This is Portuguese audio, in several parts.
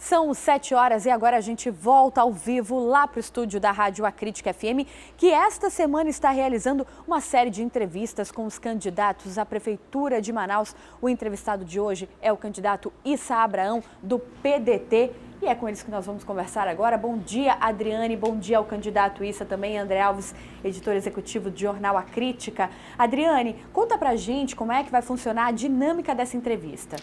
São 7 horas e agora a gente volta ao vivo lá para o estúdio da Rádio Acrítica FM, que esta semana está realizando uma série de entrevistas com os candidatos à Prefeitura de Manaus. O entrevistado de hoje é o candidato Issa Abraão, do PDT. E é com eles que nós vamos conversar agora. Bom dia, Adriane. Bom dia ao candidato Issa, também André Alves, editor executivo do jornal A Crítica. Adriane, conta pra gente como é que vai funcionar a dinâmica dessa entrevista.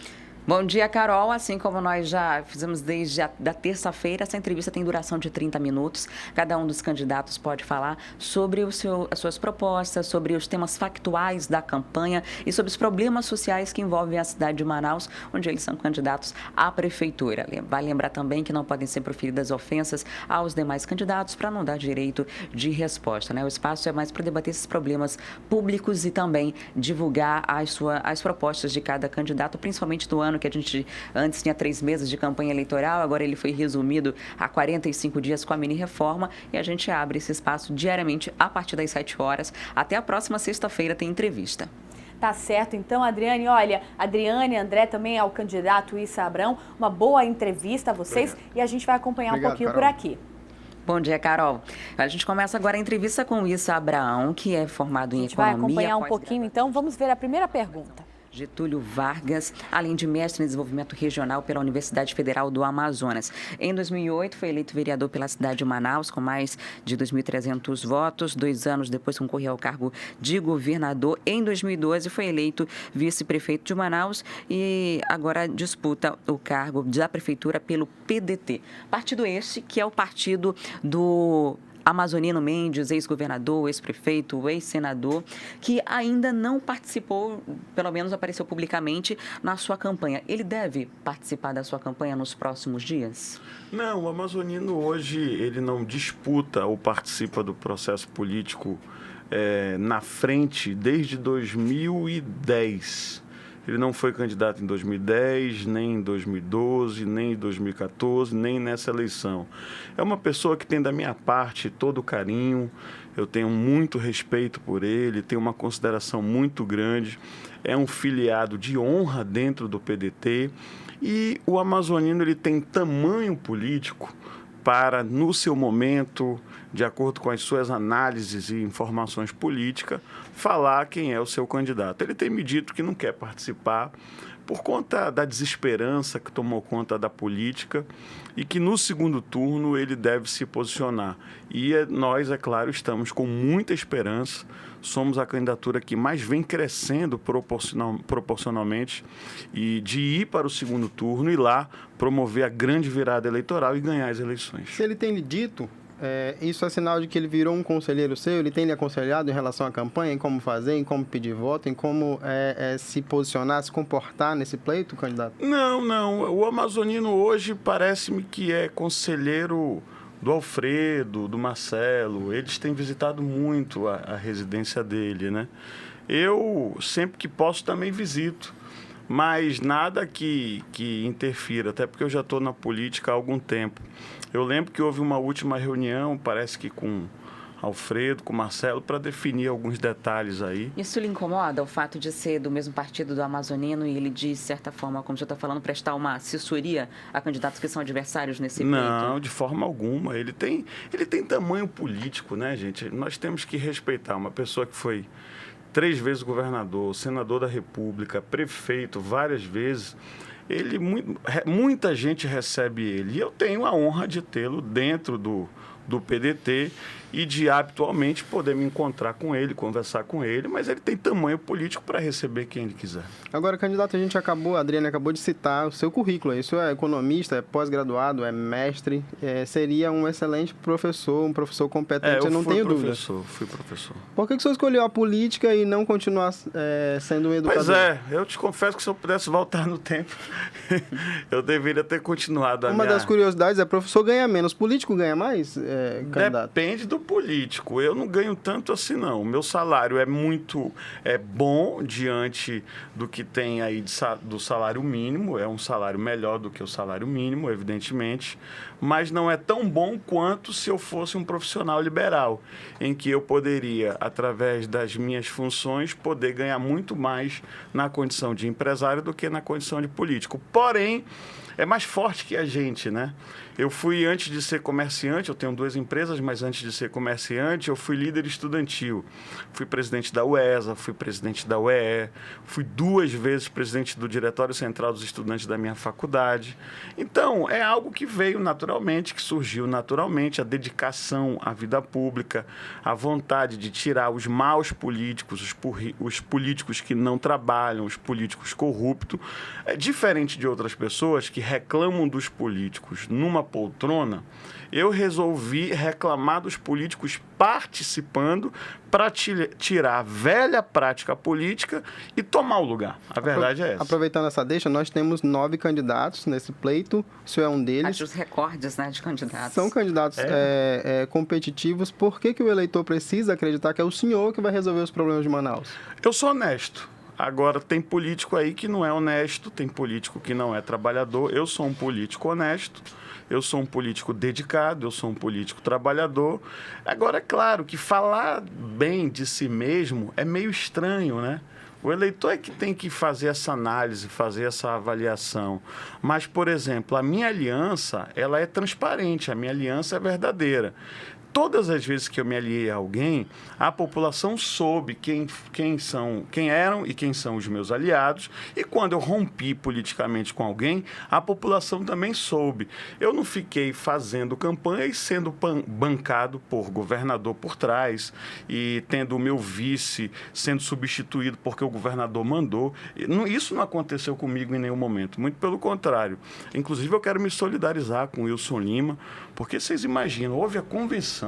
Bom dia, Carol. Assim como nós já fizemos desde a terça-feira, essa entrevista tem duração de 30 minutos. Cada um dos candidatos pode falar sobre as suas propostas, sobre os temas factuais da campanha e sobre os problemas sociais que envolvem a cidade de Manaus, onde eles são candidatos à prefeitura. Vale lembrar também que não podem ser proferidas ofensas aos demais candidatos para não dar direito de resposta, né? O espaço é mais para debater esses problemas públicos e também divulgar as propostas de cada candidato, principalmente do ano que a gente antes tinha 3 meses de campanha eleitoral, agora ele foi resumido a 45 dias com a mini-reforma e a gente abre esse espaço diariamente a partir das 7 horas. Até a próxima sexta-feira tem entrevista. Tá certo, então, Adriane, olha, Adriane, André também é o candidato Issa Abraão, uma boa entrevista a vocês. Obrigado. E a gente vai acompanhar um pouquinho, Carol, por aqui. Bom dia, Carol. A gente começa agora a entrevista com o Issa Abraão, que é formado em economia. A gente vai acompanhar um pouquinho, então, vamos ver a primeira pergunta. Getúlio Vargas, além de mestre em desenvolvimento regional pela Universidade Federal do Amazonas. Em 2008, foi eleito vereador pela cidade de Manaus, com mais de 2.300 votos. 2 anos depois, concorreu ao cargo de governador. Em 2012, foi eleito vice-prefeito de Manaus e agora disputa o cargo da prefeitura pelo PDT. Partido este que é o partido do Amazonino Mendes, ex-governador, ex-prefeito, ex-senador, que ainda não participou, pelo menos apareceu publicamente, na sua campanha. Ele deve participar da sua campanha nos próximos dias? Não, o amazonino hoje ele não disputa ou participa do processo político na frente desde 2010. Ele não foi candidato em 2010, nem em 2012, nem em 2014, nem nessa eleição. É uma pessoa que tem da minha parte todo o carinho, eu tenho muito respeito por ele, tenho uma consideração muito grande, é um filiado de honra dentro do PDT e o amazonino ele tem tamanho político para, no seu momento, de acordo com as suas análises e informações políticas, falar quem é o seu candidato. Ele tem me dito que não quer participar por conta da desesperança que tomou conta da política e que no segundo turno ele deve se posicionar. E nós, é claro, estamos com muita esperança, somos a candidatura que mais vem crescendo proporcionalmente e de ir para o segundo turno e lá promover a grande virada eleitoral e ganhar as eleições. Se ele tem lhe dito, isso é sinal de que ele virou um conselheiro seu, ele tem lhe aconselhado em relação à campanha, em como fazer, em como pedir voto, em como se posicionar, se comportar nesse pleito, candidato? Não. O amazonino hoje parece-me que é conselheiro do Alfredo, do Marcelo. Eles têm visitado muito a residência dele, né? Eu, sempre que posso, também visito. Mas nada que interfira, até porque eu já estou na política há algum tempo. Eu lembro que houve uma última reunião, parece que com Alfredo, com Marcelo, para definir alguns detalhes aí. Isso lhe incomoda, o fato de ser do mesmo partido do amazonino e ele, de certa forma, como o senhor está falando, prestar uma assessoria a candidatos que são adversários nesse pleito? Não, de forma alguma. Ele tem tamanho político, né, gente? Nós temos que respeitar uma pessoa que foi 3 vezes governador, senador da República, prefeito várias vezes. Muita gente recebe ele. E eu tenho a honra de tê-lo dentro do PDT e de habitualmente poder me encontrar com ele, conversar com ele, mas ele tem tamanho político para receber quem ele quiser. Agora, candidato, a Adriane acabou de citar o seu currículo. Isso é economista, é pós-graduado, é mestre, seria um excelente professor, um professor competente, eu não tenho dúvida. Fui professor. Por que o senhor escolheu a política e não continuar sendo um educador? Pois eu te confesso que se eu pudesse voltar no tempo, eu deveria ter continuado Uma das curiosidades é, professor ganha menos, político ganha mais? candidato? Depende do político. Eu não ganho tanto assim, não. O meu salário é bom diante do que tem aí do salário mínimo. É um salário melhor do que o salário mínimo, evidentemente. Mas não é tão bom quanto se eu fosse um profissional liberal, em que eu poderia, através das minhas funções, poder ganhar muito mais na condição de empresário do que na condição de político. Porém, é mais forte que a gente, né? Eu fui, antes de ser comerciante, eu tenho 2 empresas, mas antes de ser comerciante, eu fui líder estudantil. Fui presidente da UESA, fui presidente da UEE, fui 2 vezes presidente do Diretório Central dos Estudantes da minha faculdade. Então, é algo que veio naturalmente, que surgiu naturalmente, a dedicação à vida pública, a vontade de tirar os maus políticos, os políticos que não trabalham, os políticos corruptos. É diferente de outras pessoas que reclamam dos políticos numa poltrona. Eu resolvi reclamar dos políticos participando para tirar a velha prática política e tomar o lugar. A verdade é essa. Aproveitando essa deixa, nós temos 9 candidatos nesse pleito. Isso é um deles. Acho os recordes, né, de candidatos. São candidatos competitivos. Por que o eleitor precisa acreditar que é o senhor que vai resolver os problemas de Manaus? Eu sou honesto. Agora, tem político aí que não é honesto, tem político que não é trabalhador. Eu sou um político honesto, eu sou um político dedicado, eu sou um político trabalhador. Agora, é claro que falar bem de si mesmo é meio estranho, né? O eleitor é que tem que fazer essa análise, fazer essa avaliação. Mas, por exemplo, a minha aliança, ela é transparente, a minha aliança é verdadeira. Todas as vezes que eu me aliei a alguém, a população soube quem eram e quem são os meus aliados. E quando eu rompi politicamente com alguém, a população também soube. Eu não fiquei fazendo campanha e sendo bancado por governador por trás e tendo o meu vice sendo substituído porque o governador mandou. Isso não aconteceu comigo em nenhum momento. Muito pelo contrário. Inclusive, eu quero me solidarizar com o Wilson Lima, porque vocês imaginam, houve a convenção,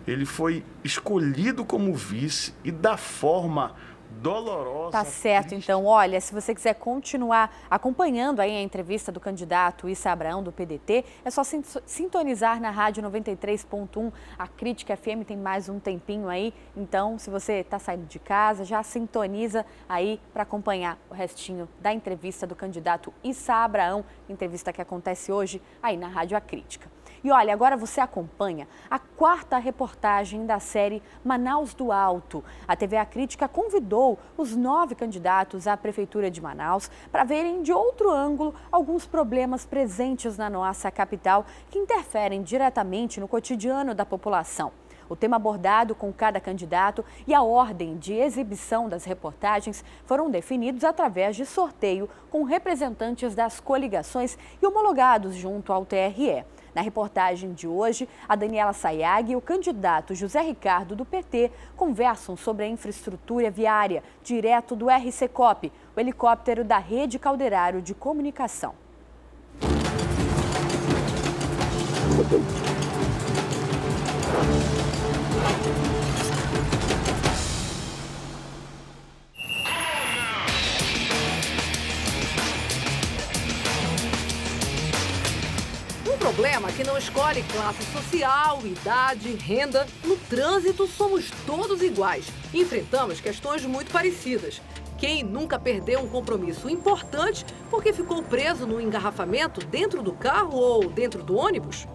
ele foi escolhido como vice e da forma dolorosa. Tá certo, então. Olha, se você quiser continuar acompanhando aí a entrevista do candidato Issa Abraão, do PDT, é só sintonizar na Rádio 93.1. A Crítica FM tem mais um tempinho aí. Então, se você está saindo de casa, já sintoniza aí para acompanhar o restinho da entrevista do candidato Issa Abraão, entrevista que acontece hoje aí na Rádio A Crítica. E olha, agora você acompanha a 4ª reportagem da série Manaus do Alto. A TV A Crítica convidou os 9 candidatos à Prefeitura de Manaus para verem de outro ângulo alguns problemas presentes na nossa capital que interferem diretamente no cotidiano da população. O tema abordado com cada candidato e a ordem de exibição das reportagens foram definidos através de sorteio com representantes das coligações e homologados junto ao TRE. Na reportagem de hoje, a Daniela Sayag e o candidato José Ricardo, do PT, conversam sobre a infraestrutura viária, direto do RCCOP, o helicóptero da Rede Calderário de Comunicação. O problema é que não escolhe classe social, idade, renda. No trânsito somos todos iguais. Enfrentamos questões muito parecidas. Quem nunca perdeu um compromisso importante porque ficou preso no engarrafamento dentro do carro ou dentro do ônibus?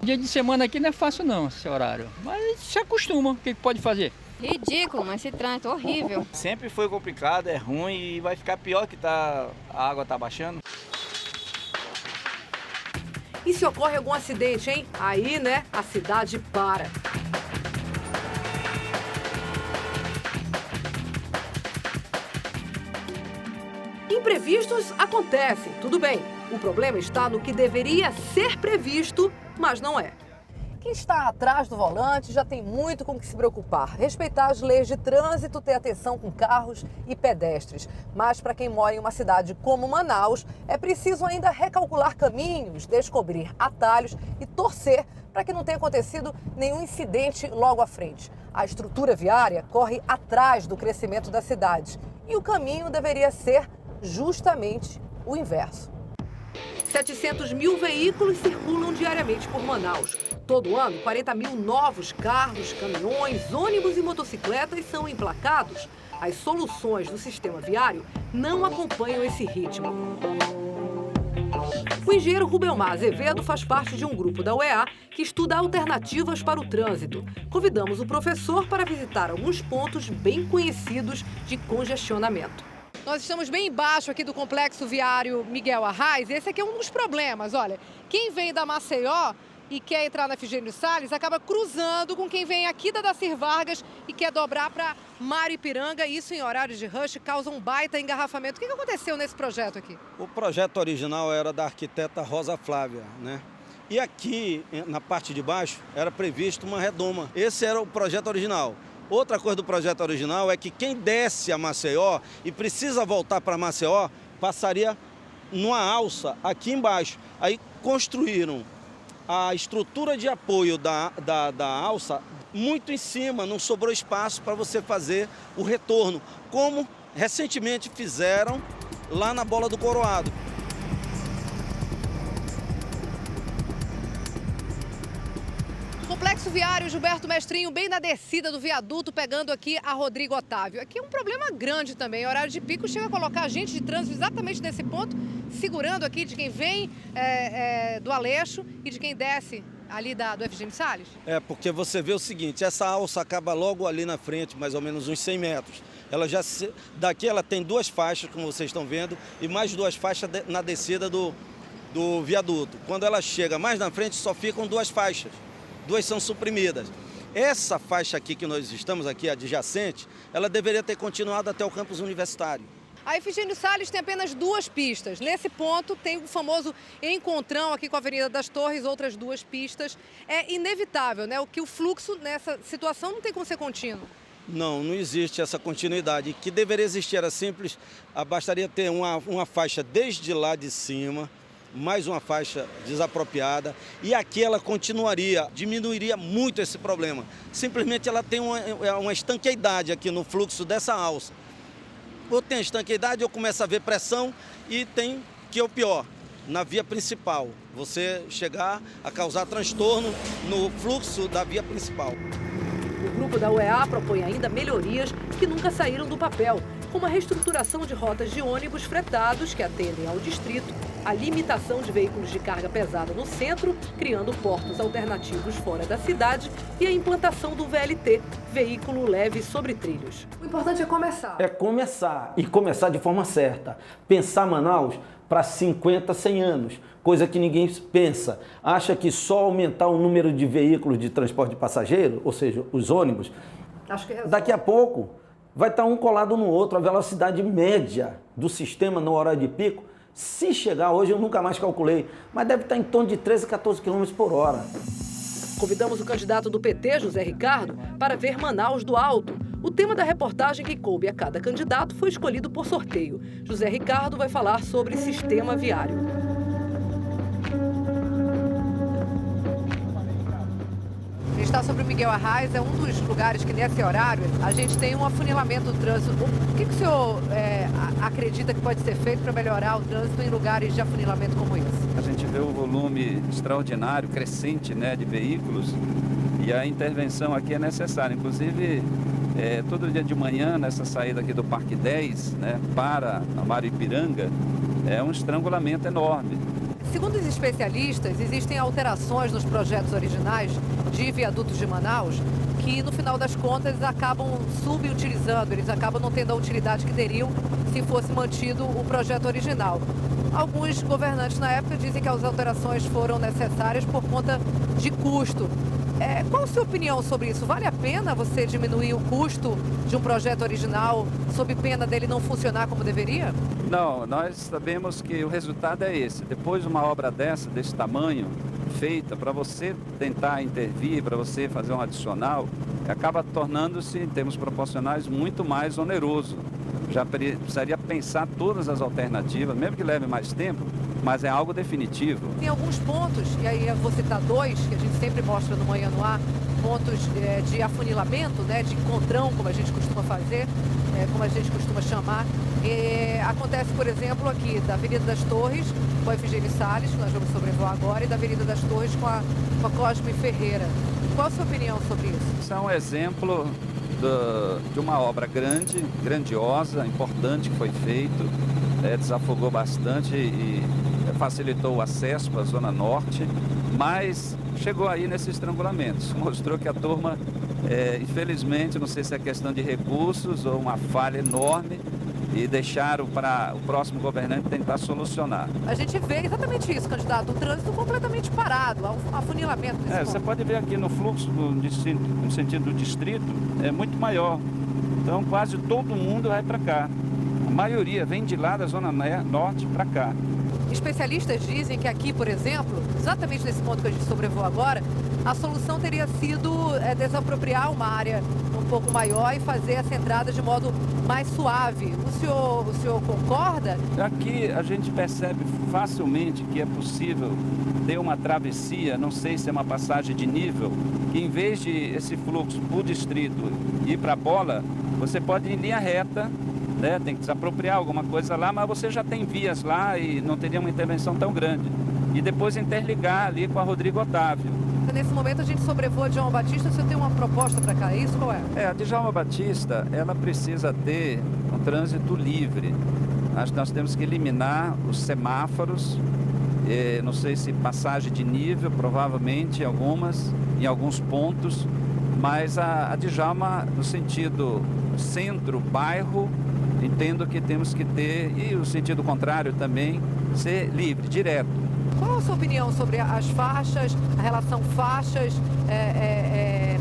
Dia de semana aqui não é fácil não, esse horário. Mas se acostuma, o que pode fazer? Ridículo, mas esse trânsito é horrível. Sempre foi complicado, é ruim e vai ficar pior que a água tá baixando. E se ocorre algum acidente, hein? Aí, né, a cidade para. Imprevistos acontecem, tudo bem. O problema está no que deveria ser previsto, mas não é. Quem está atrás do volante já tem muito com o que se preocupar. Respeitar as leis de trânsito, ter atenção com carros e pedestres. Mas para quem mora em uma cidade como Manaus, é preciso ainda recalcular caminhos, descobrir atalhos e torcer para que não tenha acontecido nenhum incidente logo à frente. A estrutura viária corre atrás do crescimento da cidade e o caminho deveria ser justamente o inverso. 700 mil veículos circulam diariamente por Manaus. Todo ano, 40 mil novos carros, caminhões, ônibus e motocicletas são emplacados. As soluções do sistema viário não acompanham esse ritmo. O engenheiro Rubelmar Azevedo faz parte de um grupo da UEA que estuda alternativas para o trânsito. Convidamos o professor para visitar alguns pontos bem conhecidos de congestionamento. Nós estamos bem embaixo aqui do complexo viário Miguel Arraes. Esse aqui é um dos problemas. Olha, quem vem da Maceió e quer entrar na Efigênio Salles acaba cruzando com quem vem aqui da Dacir Vargas e quer dobrar para Maripiranga. Isso em horários de rush causa um baita engarrafamento. O que aconteceu nesse projeto aqui? O projeto original era da arquiteta Rosa Flávia, né? E aqui, na parte de baixo, era previsto uma redoma. Esse era o projeto original. Outra coisa do projeto original é que quem desce a Maceió e precisa voltar para Maceió, passaria numa alça aqui embaixo. Aí construíram a estrutura de apoio da alça muito em cima, não sobrou espaço para você fazer o retorno, como recentemente fizeram lá na Bola do Coroado. Complexo viário Gilberto Mestrinho, bem na descida do viaduto, pegando aqui a Rodrigo Otávio. Aqui é um problema grande também. O horário de pico chega a colocar agente de trânsito exatamente nesse ponto, segurando aqui de quem vem do Aleixo e de quem desce ali do Efigênio Salles. É, porque você vê o seguinte, essa alça acaba logo ali na frente, mais ou menos uns 100 metros. Daqui ela tem duas faixas, como vocês estão vendo, e mais duas faixas na descida do viaduto. Quando ela chega mais na frente, só ficam duas faixas. Duas são suprimidas. Essa faixa aqui que nós estamos aqui, adjacente, ela deveria ter continuado até o campus universitário. A Efigênio Salles tem apenas duas pistas. Nesse ponto tem o famoso encontrão aqui com a Avenida das Torres, outras duas pistas. É inevitável, né? Que o fluxo nessa situação não tem como ser contínuo. Não existe essa continuidade. O que deveria existir era simples, bastaria ter uma faixa desde lá de cima, mais uma faixa desapropriada, e aqui ela diminuiria muito esse problema. Simplesmente ela tem uma estanqueidade aqui no fluxo dessa alça. Ou tem estanqueidade, ou começa a haver pressão, e tem, que é o pior, na via principal, você chegar a causar transtorno no fluxo da via principal. O grupo da UEA propõe ainda melhorias que nunca saíram do papel, como a reestruturação de rotas de ônibus fretados que atendem ao distrito, a limitação de veículos de carga pesada no centro, criando portos alternativos fora da cidade, e a implantação do VLT, veículo leve sobre trilhos. O importante é começar. É começar, e começar de forma certa. Pensar Manaus para 50, 100 anos, coisa que ninguém pensa. Acha que só aumentar o número de veículos de transporte de passageiro, ou seja, os ônibus, daqui a pouco vai estar um colado no outro. A velocidade média do sistema no horário de pico, se chegar hoje, eu nunca mais calculei, mas deve estar em torno de 13, 14 km por hora. Convidamos o candidato do PT, José Ricardo, para ver Manaus do alto. O tema da reportagem que coube a cada candidato foi escolhido por sorteio. José Ricardo vai falar sobre sistema viário. Está sobre o Miguel Arraes, é um dos lugares que nesse horário a gente tem um afunilamento do trânsito. O que o senhor acredita que pode ser feito para melhorar o trânsito em lugares de afunilamento como esse? A gente vê o volume extraordinário, crescente, né, de veículos, e a intervenção aqui é necessária. Inclusive, todo dia de manhã, nessa saída aqui do Parque 10, né, para a Maripiranga, é um estrangulamento enorme. Segundo os especialistas, existem alterações nos projetos originais de viadutos de Manaus que, no final das contas, acabam subutilizando, eles acabam não tendo a utilidade que teriam se fosse mantido o projeto original. Alguns governantes na época dizem que as alterações foram necessárias por conta de custo. Qual a sua opinião sobre isso? Vale a pena você diminuir o custo de um projeto original sob pena dele não funcionar como deveria? Não, nós sabemos que o resultado é esse. Depois de uma obra desse tamanho, feita para você tentar intervir, para você fazer um adicional, acaba tornando-se, em termos proporcionais, muito mais oneroso. Já precisaria pensar todas as alternativas, mesmo que leve mais tempo, mas é algo definitivo. Tem alguns pontos, e aí eu vou citar dois, que a gente sempre mostra no Manhã no Ar, pontos de afunilamento, né, de encontrão, como a gente costuma fazer, como a gente costuma chamar. Acontece, por exemplo, aqui da Avenida das Torres com a Efigênia Salles, que nós vamos sobrevoar agora, e da Avenida das Torres com a Cosme Ferreira. Qual a sua opinião sobre isso? Isso é um exemplo de uma obra grandiosa, importante que foi feito, desafogou bastante e facilitou o acesso para a Zona Norte, mas chegou aí nesses estrangulamentos. Mostrou que a turma, infelizmente, não sei se é questão de recursos ou uma falha enorme, e deixaram para o próximo governante tentar solucionar. A gente vê exatamente isso, candidato, o trânsito completamente parado, um afunilamento. Você pode ver aqui no fluxo, no sentido do distrito, é muito maior. Então quase todo mundo vai para cá. A maioria vem de lá da Zona Norte para cá. Especialistas dizem que aqui, por exemplo, exatamente nesse ponto que a gente sobrevoa agora, a solução teria sido desapropriar uma área um pouco maior e fazer essa entrada de modo mais suave. O senhor concorda? Aqui a gente percebe facilmente que é possível ter uma travessia, não sei se é uma passagem de nível, que em vez de esse fluxo por distrito ir para a bola, você pode ir em linha reta, né? Tem que desapropriar alguma coisa lá, mas você já tem vias lá e não teria uma intervenção tão grande. E depois interligar ali com a Rodrigo Otávio. Nesse momento a gente sobrevoa Djalma Batista, o senhor tem uma proposta para cá, isso qual é? A Djalma Batista, ela precisa ter um trânsito livre. Acho que nós temos que eliminar os semáforos, não sei se passagem de nível, provavelmente em alguns pontos, mas a Djalma, no sentido centro, bairro, entendo que temos que ter, e o sentido contrário também, ser livre, direto. Qual a sua opinião sobre as faixas, a relação faixas,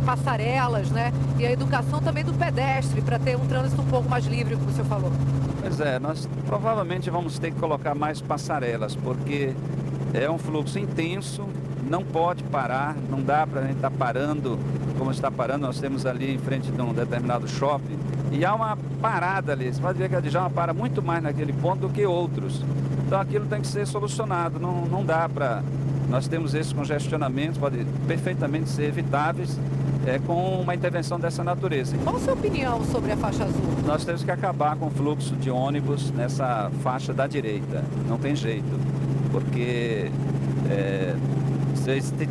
passarelas, né? E a educação também do pedestre, para ter um trânsito um pouco mais livre, como o senhor falou? Pois nós provavelmente vamos ter que colocar mais passarelas, porque é um fluxo intenso, não pode parar, não dá para a gente estar parando como está parando. Nós temos ali em frente de um determinado shopping e há uma parada ali. Você pode ver que a Djalma para muito mais naquele ponto do que outros. Então aquilo tem que ser solucionado, não dá para... Nós temos esses congestionamentos, podem perfeitamente ser evitáveis com uma intervenção dessa natureza. Qual a sua opinião sobre a faixa azul? Nós temos que acabar com o fluxo de ônibus nessa faixa da direita, não tem jeito, porque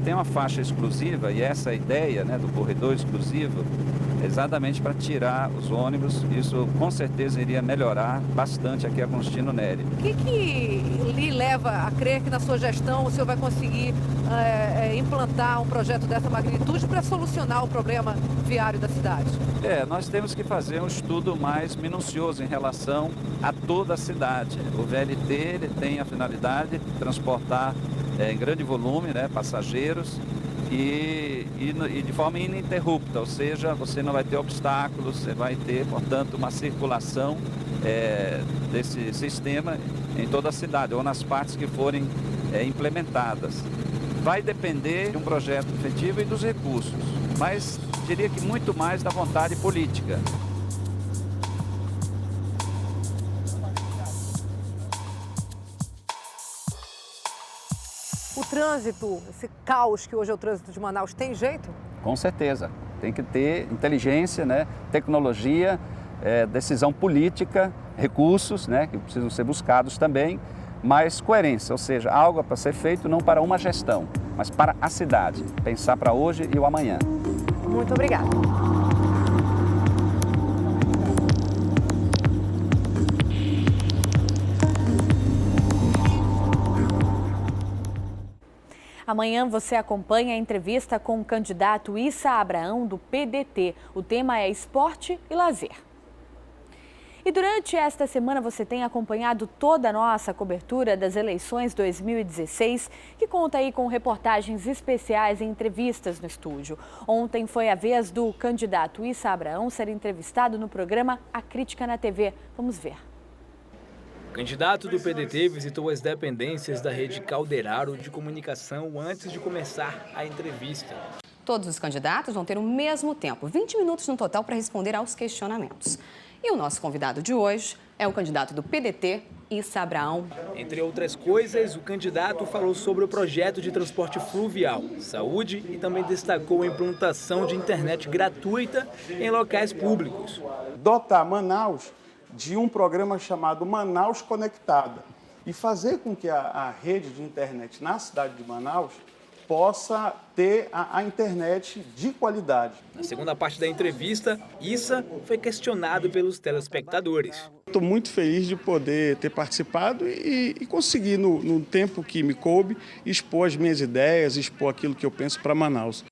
tem uma faixa exclusiva e essa é a ideia, né, do corredor exclusivo, exatamente para tirar os ônibus. Isso com certeza iria melhorar bastante aqui a Constantino Nery. O que lhe leva a crer que na sua gestão o senhor vai conseguir implantar um projeto dessa magnitude para solucionar o problema viário da cidade? Nós temos que fazer um estudo mais minucioso em relação a toda a cidade. O VLT ele tem a finalidade de transportar em grande volume, né, passageiros, e de forma ininterrupta, ou seja, você não vai ter obstáculos, você vai ter, portanto, uma circulação desse sistema em toda a cidade, ou nas partes que forem implementadas. Vai depender de um projeto efetivo e dos recursos, mas diria que muito mais da vontade política. O trânsito, esse caos que hoje é o trânsito de Manaus, tem jeito? Com certeza. Tem que ter inteligência, né, tecnologia, decisão política, recursos, né, que precisam ser buscados também, mas coerência, ou seja, algo para ser feito não para uma gestão, mas para a cidade. Pensar para hoje e o amanhã. Muito obrigada. Amanhã você acompanha a entrevista com o candidato Issa Abraão, do PDT. O tema é esporte e lazer. E durante esta semana você tem acompanhado toda a nossa cobertura das eleições 2016, que conta aí com reportagens especiais e entrevistas no estúdio. Ontem foi a vez do candidato Issa Abraão ser entrevistado no programa A Crítica na TV. Vamos ver. O candidato do PDT visitou as dependências da rede Calderaro de comunicação antes de começar a entrevista. Todos os candidatos vão ter o mesmo tempo, 20 minutos no total, para responder aos questionamentos. E o nosso convidado de hoje é o candidato do PDT, Issa Abraão. Entre outras coisas, o candidato falou sobre o projeto de transporte fluvial, saúde e também destacou a implantação de internet gratuita em locais públicos. Dotar Manaus de um programa chamado Manaus Conectada e fazer com que a rede de internet na cidade de Manaus possa ter a internet de qualidade. Na segunda parte da entrevista, Issa foi questionado pelos telespectadores. Estou muito feliz de poder ter participado e conseguir, no tempo que me coube, expor as minhas ideias, expor aquilo que eu penso para Manaus.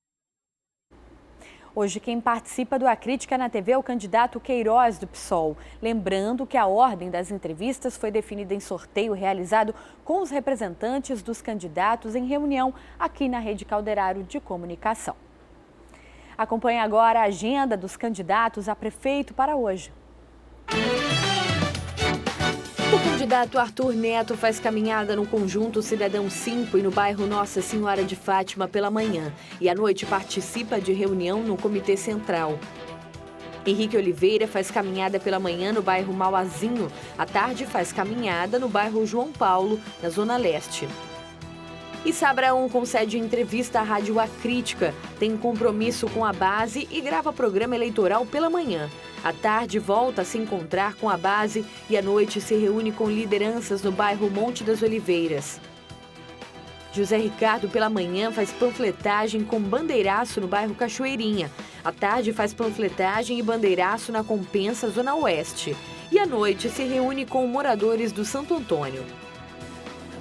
Hoje, quem participa do A Crítica na TV é o candidato Queiroz, do PSOL. Lembrando que a ordem das entrevistas foi definida em sorteio realizado com os representantes dos candidatos em reunião aqui na Rede Calderaro de Comunicação. Acompanhe agora a agenda dos candidatos a prefeito para hoje. O candidato Arthur Neto faz caminhada no Conjunto Cidadão 5 e no bairro Nossa Senhora de Fátima pela manhã. E à noite participa de reunião no Comitê Central. Henrique Oliveira faz caminhada pela manhã no bairro Mauazinho. À tarde faz caminhada no bairro João Paulo, na Zona Leste. Issa Abraão concede entrevista à Rádio A Crítica, tem compromisso com a base e grava programa eleitoral pela manhã. À tarde, volta a se encontrar com a base e à noite se reúne com lideranças no bairro Monte das Oliveiras. José Ricardo, pela manhã, faz panfletagem com bandeiraço no bairro Cachoeirinha. À tarde, faz panfletagem e bandeiraço na Compensa, Zona Oeste. E à noite, se reúne com moradores do Santo Antônio.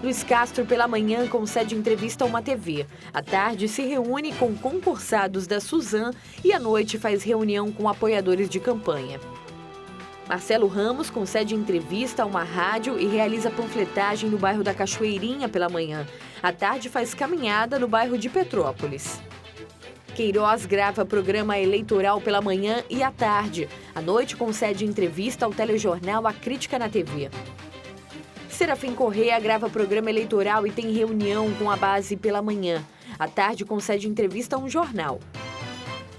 Luiz Castro, pela manhã, concede entrevista a uma TV. À tarde, se reúne com concursados da Suzan e à noite faz reunião com apoiadores de campanha. Marcelo Ramos concede entrevista a uma rádio e realiza panfletagem no bairro da Cachoeirinha pela manhã. À tarde, faz caminhada no bairro de Petrópolis. Queiroz grava programa eleitoral pela manhã e à tarde. À noite, concede entrevista ao telejornal A Crítica na TV. Serafim Corrêa grava programa eleitoral e tem reunião com a base pela manhã. À tarde, concede entrevista a um jornal.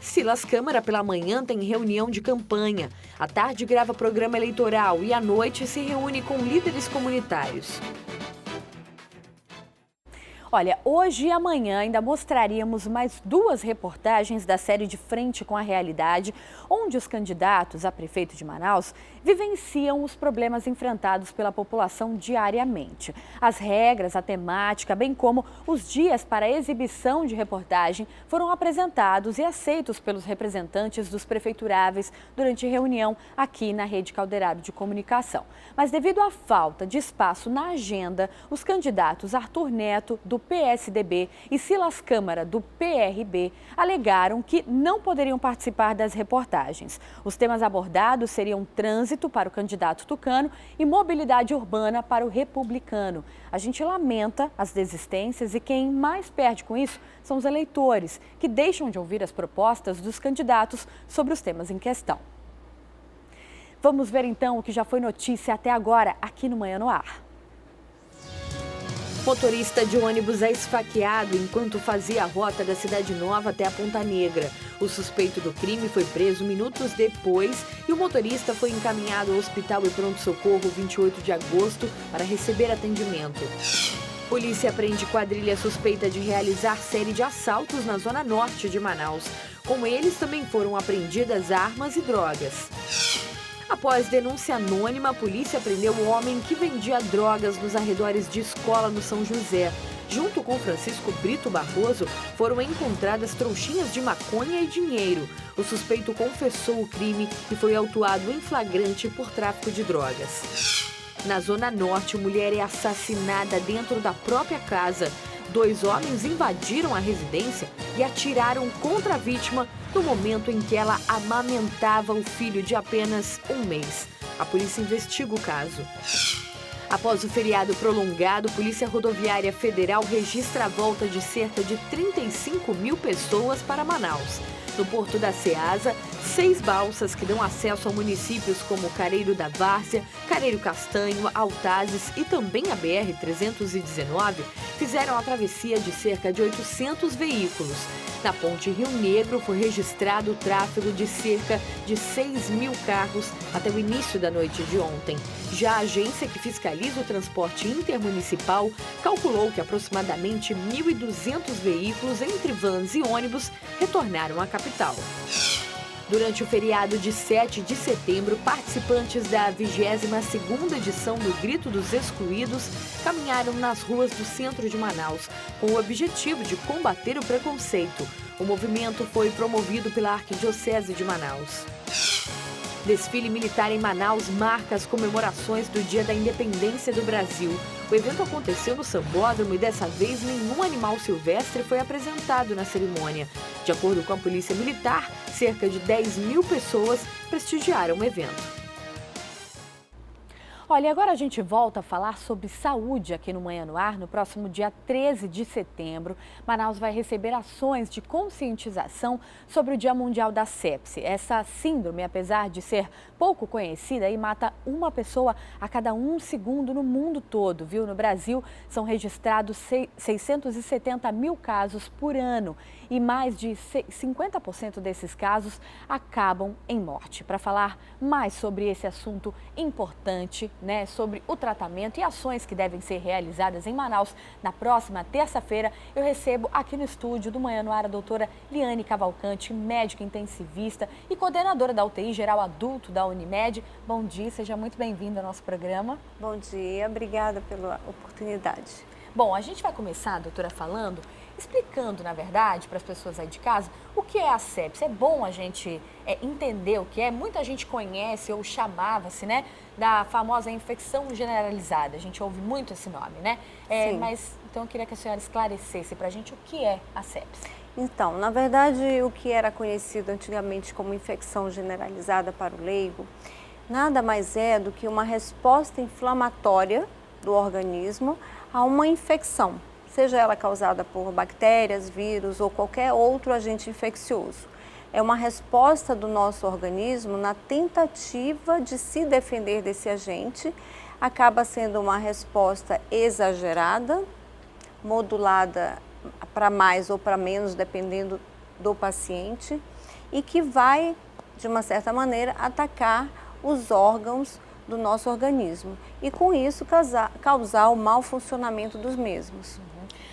Silas Câmara, pela manhã, tem reunião de campanha. À tarde, grava programa eleitoral e à noite se reúne com líderes comunitários. Olha, hoje e amanhã ainda mostraríamos mais 2 reportagens da série De Frente com a Realidade, onde os candidatos a prefeito de Manaus vivenciam os problemas enfrentados pela população diariamente. As regras, a temática, bem como os dias para a exibição de reportagem foram apresentados e aceitos pelos representantes dos prefeituráveis durante reunião aqui na Rede Calderaro de Comunicação. Mas devido à falta de espaço na agenda, os candidatos Arthur Neto, do PSDB, e Silas Câmara, do PRB, alegaram que não poderiam participar das reportagens. Os temas abordados seriam trânsito para o candidato tucano e mobilidade urbana para o republicano. A gente lamenta as desistências e quem mais perde com isso são os eleitores, que deixam de ouvir as propostas dos candidatos sobre os temas em questão. Vamos ver então o que já foi notícia até agora aqui no Manhã no Ar. Motorista de ônibus é esfaqueado enquanto fazia a rota da Cidade Nova até a Ponta Negra. O suspeito do crime foi preso minutos depois e o motorista foi encaminhado ao Hospital e Pronto-Socorro 28 de agosto para receber atendimento. Polícia prende quadrilha suspeita de realizar série de assaltos na zona norte de Manaus. Com eles também foram apreendidas armas e drogas. Após denúncia anônima, a polícia prendeu o homem que vendia drogas nos arredores de escola no São José. Junto com Francisco Brito Barroso, foram encontradas trouxinhas de maconha e dinheiro. O suspeito confessou o crime e foi autuado em flagrante por tráfico de drogas. Na Zona Norte, mulher é assassinada dentro da própria casa. 2 homens invadiram a residência e atiraram contra a vítima no momento em que ela amamentava o filho de apenas 1 mês. A polícia investiga o caso. Após o feriado prolongado, a Polícia Rodoviária Federal registra a volta de cerca de 35 mil pessoas para Manaus. No Porto da Ceasa, 6 balsas que dão acesso a municípios como Careiro da Várzea, Careiro Castanho, Altazes e também a BR-319 fizeram a travessia de cerca de 800 veículos. Na ponte Rio Negro foi registrado o tráfego de cerca de 6.000 carros até o início da noite de ontem. Já a agência que fiscaliza o transporte intermunicipal calculou que aproximadamente 1.200 veículos entre vans e ônibus retornaram à capital. Durante o feriado de 7 de setembro, participantes da 22ª edição do Grito dos Excluídos caminharam nas ruas do centro de Manaus, com o objetivo de combater o preconceito. O movimento foi promovido pela Arquidiocese de Manaus. Desfile militar em Manaus marca as comemorações do Dia da Independência do Brasil. O evento aconteceu no Sambódromo e dessa vez nenhum animal silvestre foi apresentado na cerimônia. De acordo com a Polícia Militar, cerca de 10.000 pessoas prestigiaram o evento. Olha, e agora a gente volta a falar sobre saúde aqui no Manhã no Ar. No próximo dia 13 de setembro, Manaus vai receber ações de conscientização sobre o Dia Mundial da Sepse. Essa síndrome, apesar de ser pouco conhecida, mata uma pessoa a cada 1 segundo no mundo todo, viu? No Brasil, são registrados 670 mil casos por ano e mais de 50% desses casos acabam em morte. Para falar mais sobre esse assunto importante, sobre o tratamento e ações que devem ser realizadas em Manaus na próxima terça-feira, eu recebo aqui no estúdio do Manhã no Ar a doutora Liane Cavalcante, médica intensivista e coordenadora da UTI Geral Adulto da Unimed. Bom dia, seja muito bem-vinda ao nosso programa. Bom dia, obrigada pela oportunidade. Bom, a gente vai começar, doutora, explicando, na verdade, para as pessoas aí de casa, o que é a sepse. É bom a gente entender o que é. Muita gente conhece ou chamava-se, da famosa infecção generalizada. A gente ouve muito esse nome, mas, então, eu queria que a senhora esclarecesse para a gente o que é a sepse. Então, na verdade, o que era conhecido antigamente como infecção generalizada para o leigo, nada mais é do que uma resposta inflamatória do organismo a uma infecção, seja ela causada por bactérias, vírus ou qualquer outro agente infeccioso. É uma resposta do nosso organismo na tentativa de se defender desse agente. Acaba sendo uma resposta exagerada, modulada para mais ou para menos, dependendo do paciente, e que vai, de uma certa maneira, atacar os órgãos do nosso organismo e, com isso, causar o mau funcionamento dos mesmos.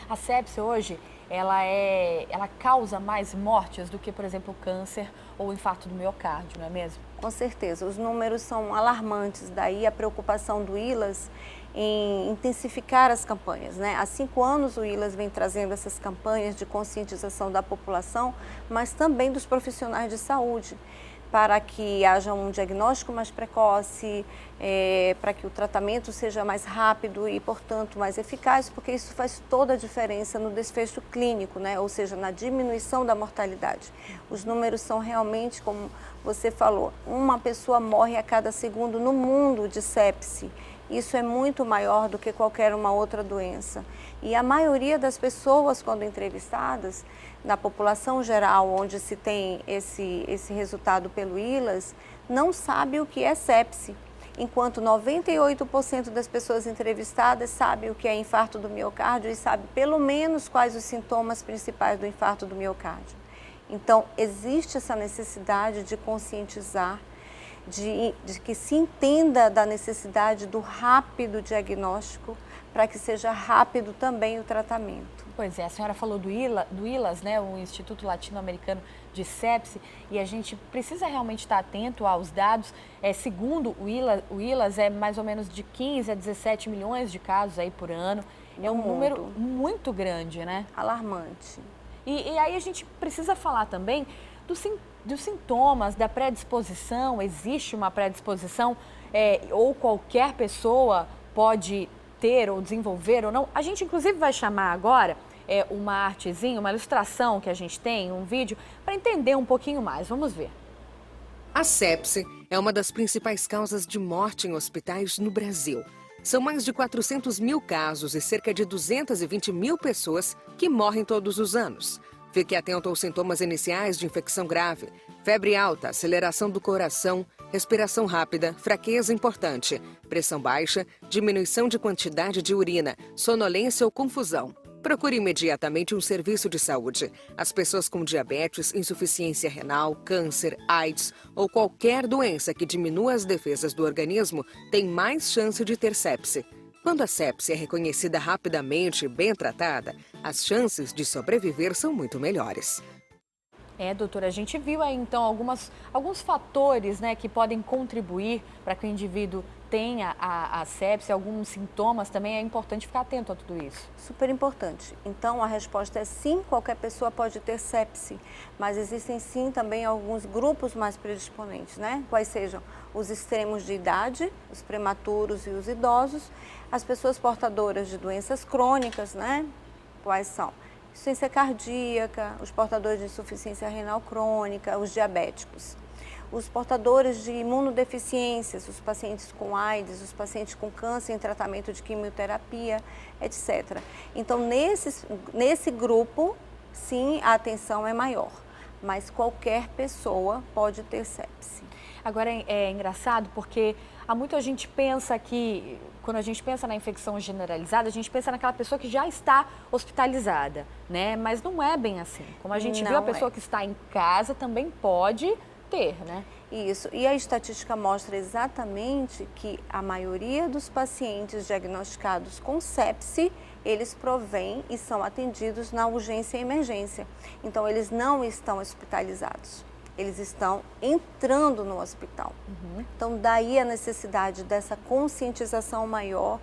A sepse hoje, ela causa mais mortes do que, por exemplo, o câncer ou o infarto do miocárdio, não é mesmo? Com certeza, os números são alarmantes, daí a preocupação do ILAS em intensificar as campanhas, Há 5 anos o ILAS vem trazendo essas campanhas de conscientização da população, mas também dos profissionais de saúde, para que haja um diagnóstico mais precoce, para que o tratamento seja mais rápido e, portanto, mais eficaz, porque isso faz toda a diferença no desfecho clínico, ou seja, na diminuição da mortalidade. Os números são realmente, como você falou, uma pessoa morre a cada segundo no mundo de sepse. Isso é muito maior do que qualquer uma outra doença. E a maioria das pessoas, quando entrevistadas, na população geral, onde se tem esse resultado pelo ILAS, não sabe o que é sepse, enquanto 98% das pessoas entrevistadas sabem o que é infarto do miocárdio e sabe pelo menos quais os sintomas principais do infarto do miocárdio. Então, existe essa necessidade de conscientizar, de que se entenda da necessidade do rápido diagnóstico, para que seja rápido também o tratamento. Pois é, a senhora falou do ILAS, o Instituto Latino-Americano de Sepse, e a gente precisa realmente estar atento aos dados. Segundo o ILAS, é mais ou menos de 15 a 17 milhões de casos aí por ano. É um número muito grande, Alarmante. E aí a gente precisa falar também dos sintomas, da predisposição. Existe uma predisposição ou qualquer pessoa pode ter ou desenvolver ou não? A gente inclusive vai chamar agora uma artezinha, uma ilustração que a gente tem, um vídeo, para entender um pouquinho mais. Vamos ver. A sepse é uma das principais causas de morte em hospitais no Brasil. São mais de 400 mil casos e cerca de 220 mil pessoas que morrem todos os anos. Fique atento aos sintomas iniciais de infecção grave: febre alta, aceleração do coração, respiração rápida, fraqueza importante, pressão baixa, diminuição de quantidade de urina, sonolência ou confusão. Procure imediatamente um serviço de saúde. As pessoas com diabetes, insuficiência renal, câncer, AIDS ou qualquer doença que diminua as defesas do organismo têm mais chance de ter sepse. Quando a sepse é reconhecida rapidamente e bem tratada, as chances de sobreviver são muito melhores. Doutora, a gente viu aí então alguns fatores, né, que podem contribuir para que o indivíduo tenha a sepse, alguns sintomas também. É importante ficar atento a tudo isso. Super importante. Então, a resposta é sim, qualquer pessoa pode ter sepse, mas existem sim também alguns grupos mais predisponentes, né? Quais sejam os extremos de idade, os prematuros e os idosos, as pessoas portadoras de doenças crônicas, né? Quais são? Insuficiência cardíaca, os portadores de insuficiência renal crônica, os diabéticos. Os portadores de imunodeficiências, os pacientes com AIDS, os pacientes com câncer em tratamento de quimioterapia, etc. Então, nesse grupo, sim, a atenção é maior, mas qualquer pessoa pode ter sepse. Agora, é engraçado porque há muita gente pensa que, quando a gente pensa na infecção generalizada, a gente pensa naquela pessoa que já está hospitalizada, né? Mas não é bem assim. Como a gente viu, a pessoa que está em casa também pode ter, né? Isso, e a estatística mostra exatamente que a maioria dos pacientes diagnosticados com sepse, eles provêm e são atendidos na urgência e emergência. Então, eles não estão hospitalizados, eles estão entrando no hospital. Então, daí a necessidade dessa conscientização maior,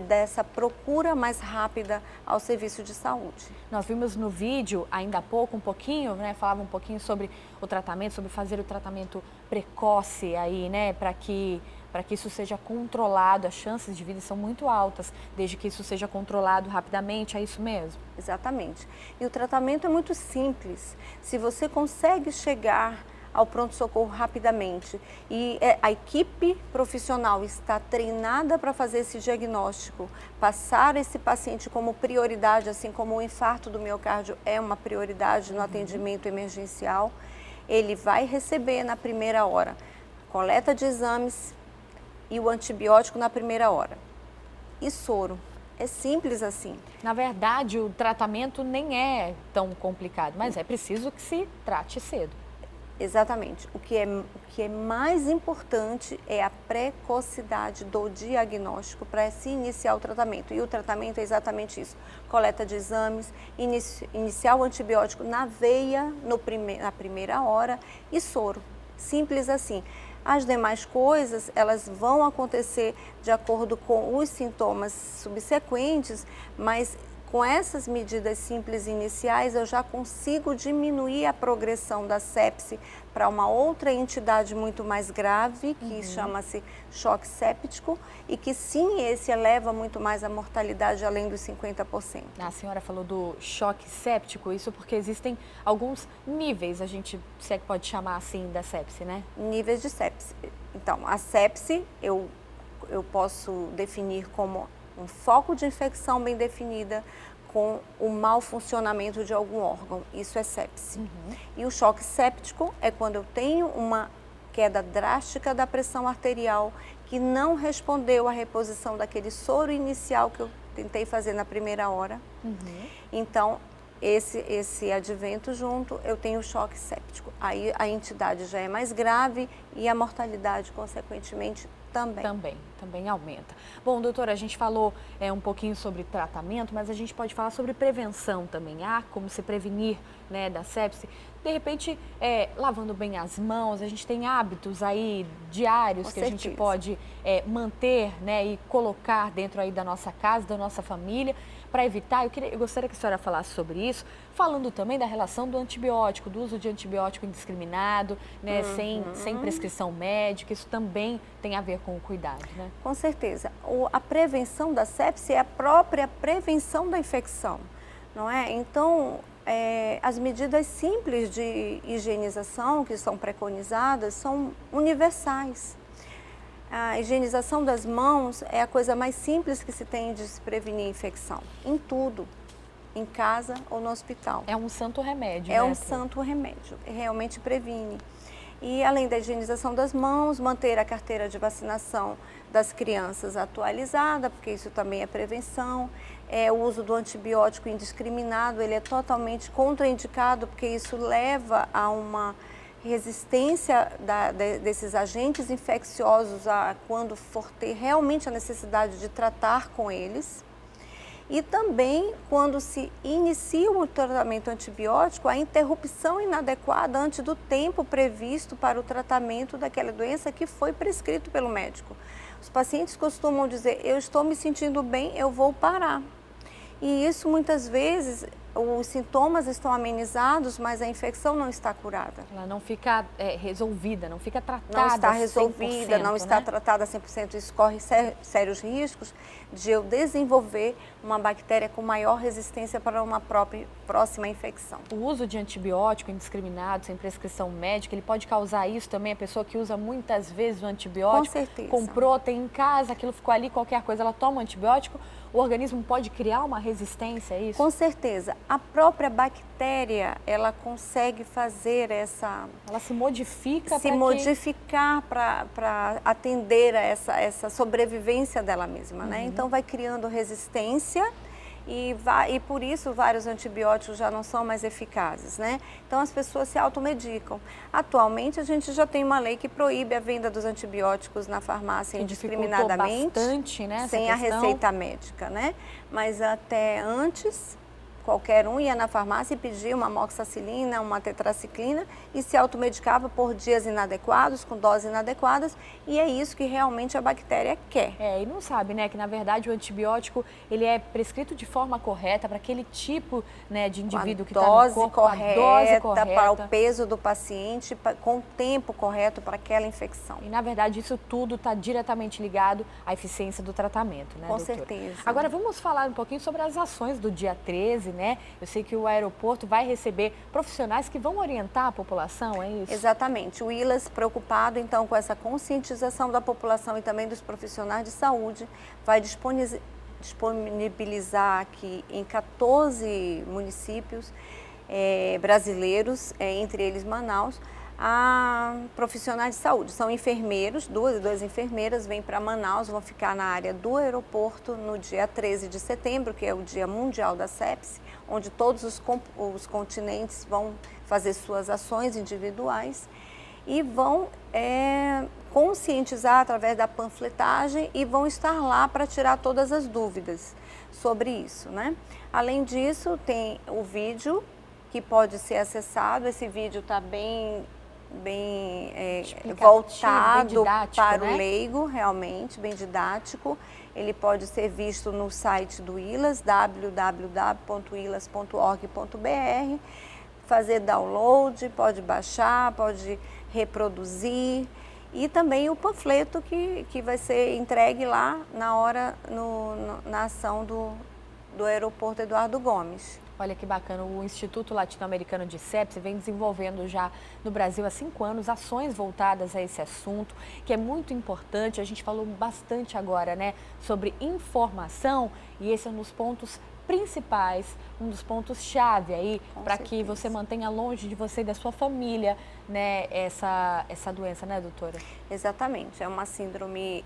dessa procura mais rápida ao serviço de saúde. Nós vimos no vídeo, ainda há pouco, um pouquinho, né, falava um pouquinho sobre o tratamento, sobre fazer o tratamento precoce aí, né, para que isso seja controlado. As chances de vida são muito altas, desde que isso seja controlado rapidamente, é isso mesmo? Exatamente. E o tratamento é muito simples. Se você consegue chegar ao pronto-socorro rapidamente e a equipe profissional está treinada para fazer esse diagnóstico, passar esse paciente como prioridade, assim como o infarto do miocárdio é uma prioridade no atendimento emergencial, ele vai receber na primeira hora coleta de exames e o antibiótico na primeira hora. E soro. É simples assim. Na verdade, o tratamento nem é tão complicado, mas é preciso que se trate cedo. Exatamente. O que é mais importante é a precocidade do diagnóstico para se iniciar o tratamento. E o tratamento é exatamente isso. Coleta de exames, iniciar o antibiótico na veia na primeira hora e soro. Simples assim. As demais coisas, elas vão acontecer de acordo com os sintomas subsequentes, mas com essas medidas simples iniciais, eu já consigo diminuir a progressão da sepse para uma outra entidade muito mais grave, que chama-se choque séptico, e que sim, esse eleva muito mais a mortalidade, além dos 50%. A senhora falou do choque séptico, isso porque existem alguns níveis, a gente se é que pode chamar assim, da sepse, né? Níveis de sepse. Então, a sepse eu posso definir como um foco de infecção bem definida com o mau funcionamento de algum órgão. Isso é sepse. E o choque séptico é quando eu tenho uma queda drástica da pressão arterial que não respondeu à reposição daquele soro inicial que eu tentei fazer na primeira hora. Então, esse advento junto, eu tenho o choque séptico. Aí a entidade já é mais grave e a mortalidade, consequentemente, também aumenta. Bom, doutora, a gente falou um pouquinho sobre tratamento, mas a gente pode falar sobre prevenção também. Como se prevenir, né, da sepse. De repente, lavando bem as mãos, a gente tem hábitos aí diários que a gente pode manter, né, e colocar dentro aí da nossa casa, da nossa família, para evitar. Eu gostaria que a senhora falasse sobre isso, falando também da relação do antibiótico, do uso de antibiótico indiscriminado, né, sem prescrição médica. Isso também tem a ver com o cuidado, né? Com certeza. A prevenção da sepse é a própria prevenção da infecção, não é? Então, as medidas simples de higienização que são preconizadas são universais. A higienização das mãos é a coisa mais simples que se tem de se prevenir infecção, em tudo. em casa ou no hospital. É um santo remédio, É um santo remédio, realmente previne. E além da higienização das mãos, manter a carteira de vacinação das crianças atualizada, porque isso também é prevenção. O uso do antibiótico indiscriminado, ele é totalmente contraindicado, porque isso leva a uma resistência desses agentes infecciosos quando for ter realmente a necessidade de tratar com eles. E também, quando se inicia o tratamento antibiótico, a interrupção inadequada antes do tempo previsto para o tratamento daquela doença que foi prescrito pelo médico. Os pacientes costumam dizer, eu estou me sentindo bem, eu vou parar. E isso, muitas vezes, os sintomas estão amenizados, mas a infecção não está curada. Ela não fica resolvida, não fica tratada 100%. Não está resolvida, não está né? tratada 100%. Isso corre sérios riscos de eu desenvolver uma bactéria com maior resistência para uma próxima infecção. O uso de antibiótico indiscriminado, sem prescrição médica, ele pode causar isso também? A pessoa que usa muitas vezes o antibiótico, com certeza, comprou, tem em casa, aquilo ficou ali, qualquer coisa, ela toma o antibiótico, o organismo pode criar uma resistência a isso? Com certeza. A própria bactéria, ela consegue fazer essa... Ela se modifica se modificar para atender a essa sobrevivência dela mesma, né? Então vai criando resistência e por isso vários antibióticos já não são mais eficazes, né? Então as pessoas se automedicam. Atualmente a gente já tem uma lei que proíbe a venda dos antibióticos na farmácia indiscriminadamente, bastante, né, sem a receita médica, né? Mas até antes, qualquer um ia na farmácia e pedia uma amoxicilina, uma tetraciclina e se automedicava por dias inadequados, com doses inadequadas, e é isso que realmente a bactéria quer. E não sabe, né, que na verdade o antibiótico, ele é prescrito de forma correta para aquele tipo, né, de indivíduo que está no corpo, a dose correta, para o peso do paciente, com o tempo correto para aquela infecção. E na verdade isso tudo está diretamente ligado à eficiência do tratamento, né, Com doutora? certeza. Agora vamos falar um pouquinho sobre as ações do dia 13, né? Eu sei que o aeroporto vai receber profissionais que vão orientar a população, é isso? Exatamente. O ILAS, preocupado então com essa conscientização da população e também dos profissionais de saúde, vai disponibilizar aqui em 14 municípios brasileiros, entre eles Manaus, a profissionais de saúde. São enfermeiros, duas enfermeiras vêm para Manaus, vão ficar na área do aeroporto no dia 13 de setembro, que é o Dia Mundial da Sepse, onde todos os continentes vão fazer suas ações individuais e vão conscientizar através da panfletagem e vão estar lá para tirar todas as dúvidas sobre isso, né? Além disso, tem o vídeo que pode ser acessado. Esse vídeo está bem voltado bem didático, para né? o leigo, realmente, bem didático. Ele pode ser visto no site do ILAS, www.ilas.org.br, fazer download, pode baixar, pode reproduzir. E também o panfleto que vai ser entregue lá na hora, na ação do aeroporto Eduardo Gomes. Olha que bacana, o Instituto Latino-Americano de Sepse vem desenvolvendo já no Brasil há 5 anos ações voltadas a esse assunto, que é muito importante. A gente falou bastante agora, né, sobre informação, e esse é um dos pontos principais, um dos pontos-chave aí para que você mantenha longe de você e da sua família, né, essa doença, né, doutora? Exatamente, é uma síndrome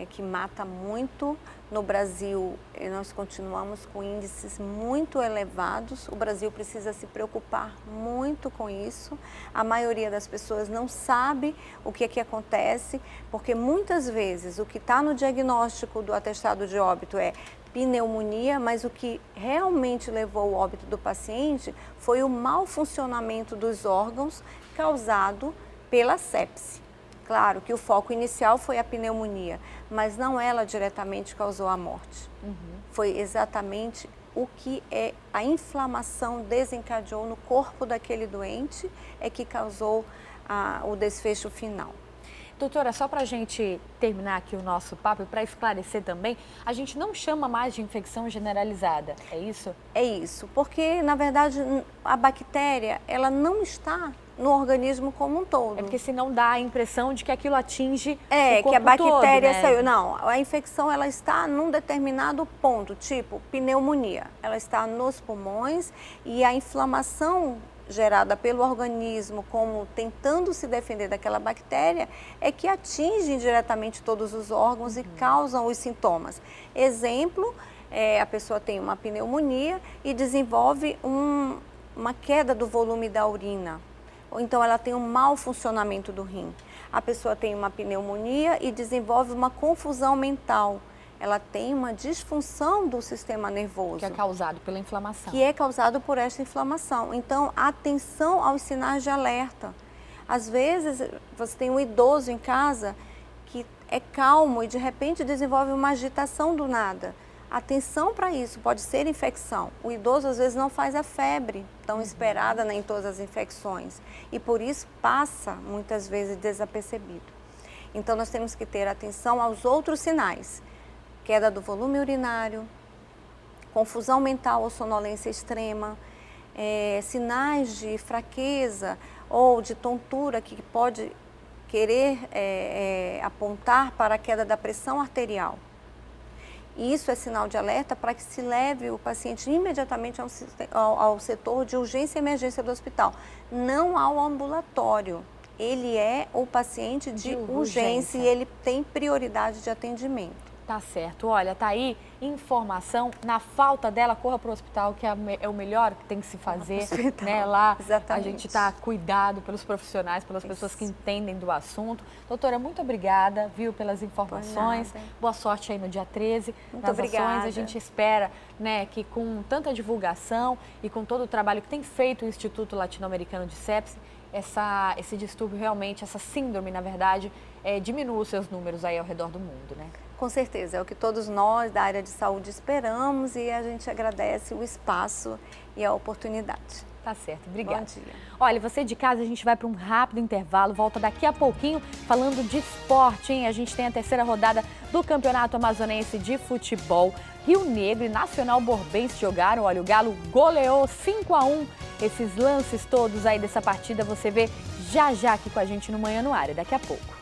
que mata muito. No Brasil, nós continuamos com índices muito elevados. O Brasil precisa se preocupar muito com isso. A maioria das pessoas não sabe o que é que acontece, porque muitas vezes o que está no diagnóstico do atestado de óbito é pneumonia, mas o que realmente levou ao óbito do paciente foi o mau funcionamento dos órgãos causado pela sepse. Claro que o foco inicial foi a pneumonia, mas não ela diretamente causou a morte. Foi exatamente o que a inflamação desencadeou no corpo daquele doente que causou o desfecho final. Doutora, só para a gente terminar aqui o nosso papo e para esclarecer também, a gente não chama mais de infecção generalizada, é isso? É isso, porque na verdade a bactéria ela não está no organismo como um todo. É porque senão dá a impressão de que aquilo atinge o corpo que a bactéria todo, né? saiu. Não, a infecção ela está num determinado ponto, tipo pneumonia. Ela está nos pulmões e a inflamação gerada pelo organismo, como tentando se defender daquela bactéria, é que atinge diretamente todos os órgãos e causam os sintomas. Exemplo, a pessoa tem uma pneumonia e desenvolve uma queda do volume da urina. Ou então ela tem um mau funcionamento do rim. A pessoa tem uma pneumonia e desenvolve uma confusão mental. Ela tem uma disfunção do sistema nervoso. Que é causado pela inflamação. Que é causado por esta inflamação. Então, atenção aos sinais de alerta. Às vezes, você tem um idoso em casa que é calmo e de repente desenvolve uma agitação do nada. Atenção para isso, pode ser infecção. O idoso às vezes não faz a febre tão esperada, né, em todas as infecções e por isso passa muitas vezes desapercebido. Então nós temos que ter atenção aos outros sinais. Queda do volume urinário, confusão mental ou sonolência extrema, sinais de fraqueza ou de tontura que pode querer apontar para a queda da pressão arterial. Isso é sinal de alerta para que se leve o paciente imediatamente ao setor de urgência e emergência do hospital, não ao ambulatório. Ele é o paciente de urgência e ele tem prioridade de atendimento. Tá certo. Olha, tá aí informação. Na falta dela, corra para o hospital, que é o melhor que tem que se fazer. Né? Lá exatamente. A gente está cuidado pelos profissionais, pelas pessoas que entendem do assunto. Doutora, muito obrigada, viu, pelas informações. Boa sorte aí no dia 13. Muito nas obrigada. ações. A gente espera, né, que com tanta divulgação e com todo o trabalho que tem feito o Instituto Latino-Americano de Sepse, esse distúrbio realmente, essa síndrome, na verdade, diminua os seus números aí ao redor do mundo, né? Com certeza, é o que todos nós da área de saúde esperamos e a gente agradece o espaço e a oportunidade. Tá certo, obrigada. Bom dia. Olha, você de casa, a gente vai para um rápido intervalo, volta daqui a pouquinho falando de esporte, hein? A gente tem a terceira rodada do Campeonato Amazonense de Futebol. Rio Negro e Nacional Borbense jogaram, olha, o Galo goleou 5-1. Esses lances todos aí dessa partida você vê já aqui com a gente no Manhã no Ar, daqui a pouco.